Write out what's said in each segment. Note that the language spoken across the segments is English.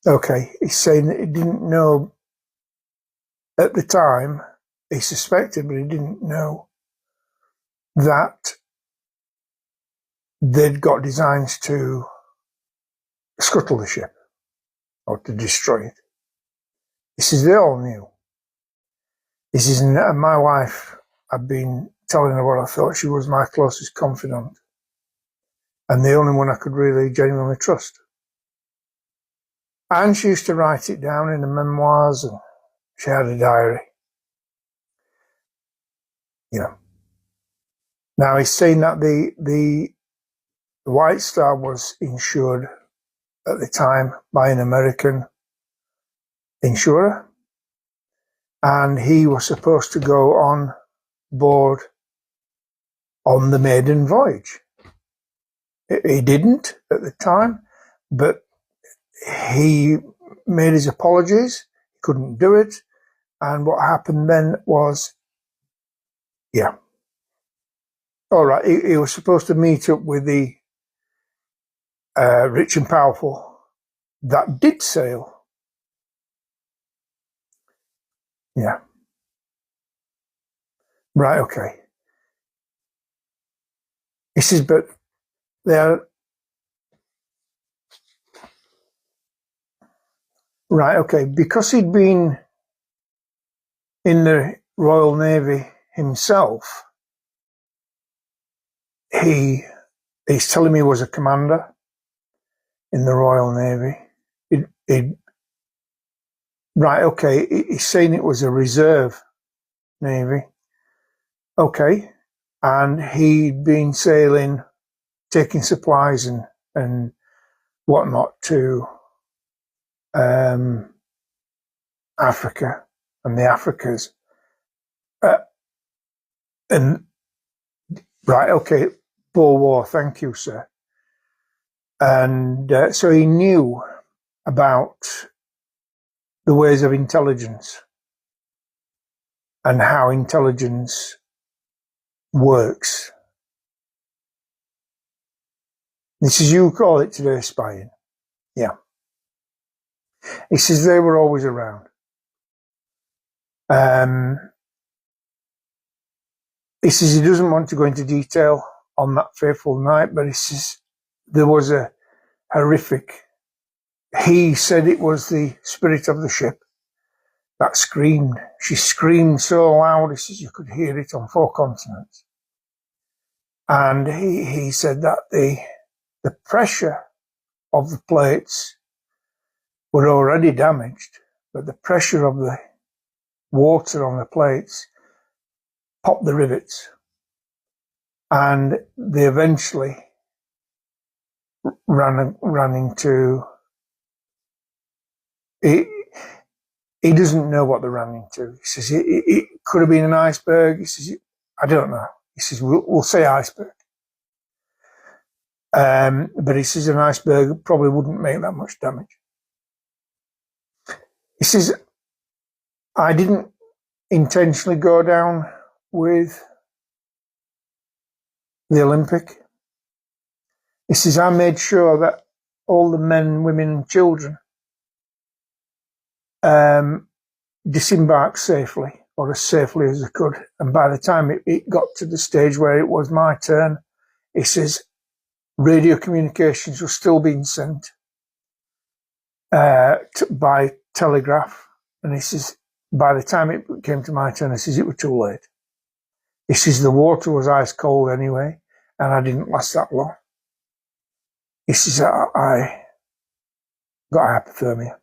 Okay, he's saying that he didn't know at the time, he suspected, but he didn't know that they'd got designs to scuttle the ship or to destroy it. He says they all knew. He says, and my wife, I've been telling her what I thought. She was my closest confidant and the only one I could really genuinely trust. And she used to write it down in the memoirs, and she had a diary. Now he's saying that the White Star was insured at the time by an American insurer, and he was supposed to go on board on the maiden voyage. He didn't at the time, but he made his apologies. He couldn't do it. And what happened then was, all right, he was supposed to meet up with the rich and powerful that did sail. Yeah. Right, okay. He says, but they're... Right, okay. Because he'd been in the Royal Navy himself, he's telling me he was a commander in the Royal Navy. Right, okay. He's saying it was a reserve Navy. Okay. And he'd been sailing, taking supplies and whatnot to Africa and the Africas. And right, okay, Boer War, thank you, sir. And so he knew about the ways of intelligence and how intelligence works. This is, you call it today, spying. Yeah. He says they were always around. He says he doesn't want to go into detail on that fateful night, but he says there was a horrific... He said it was the spirit of the ship that screamed. She screamed so loud, he says you could hear it on 4 continents. And he said that the pressure of the plates were already damaged, but the pressure of the water on the plates popped the rivets, and they eventually ran into... He doesn't know what they ran into. He says it could have been an iceberg. He says, I don't know. He says, we'll say iceberg. But he says an iceberg probably wouldn't make that much damage. He says, I didn't intentionally go down with the Olympic. He says, I made sure that all the men, women and children disembarked safely, or as safely as they could. And by the time it got to the stage where it was my turn, he says, radio communications were still being sent by telegraph. And he says, by the time it came to my turn, he says, it was too late. He says, the water was ice cold anyway, and I didn't last that long. He says, I got hypothermia.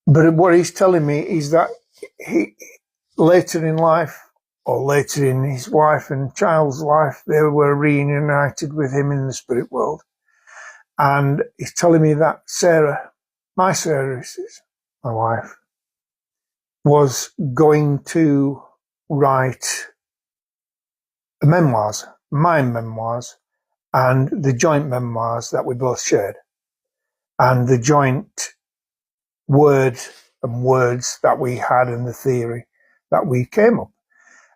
But what he's telling me is that he later in life, or later in his wife and child's life, they were reunited with him in the spirit world. And he's telling me that Sarah, my Sarah, my wife, was going to write memoirs, my memoirs, and the joint memoirs that we both shared, and the joint words that we had and the theory that we came up.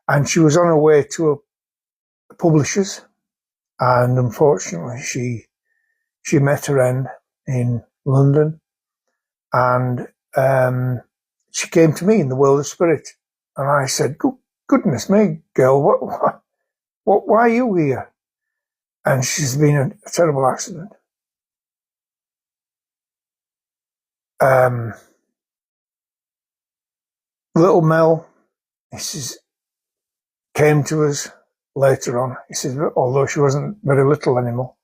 And she was on her way to a publisher's and unfortunately she met her end in London, and she came to me in the world of spirit, and I said, "Goodness me, girl, why are you here?" And she's been a terrible accident. Little Mel, he says, came to us later on. He says, although she wasn't very little anymore.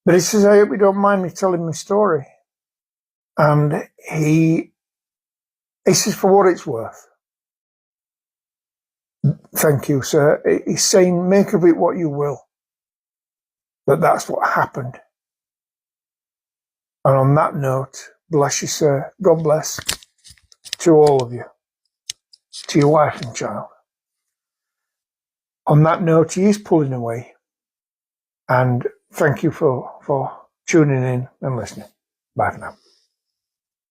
But he says, I hope you don't mind me telling my story. And he says, for what it's worth. Thank you, sir. He's saying, make of it what you will. That's what happened. And on that note, bless you, sir. God bless to all of you, to your wife and child. On that note, he is pulling away. And thank you for tuning in and listening. Bye for now.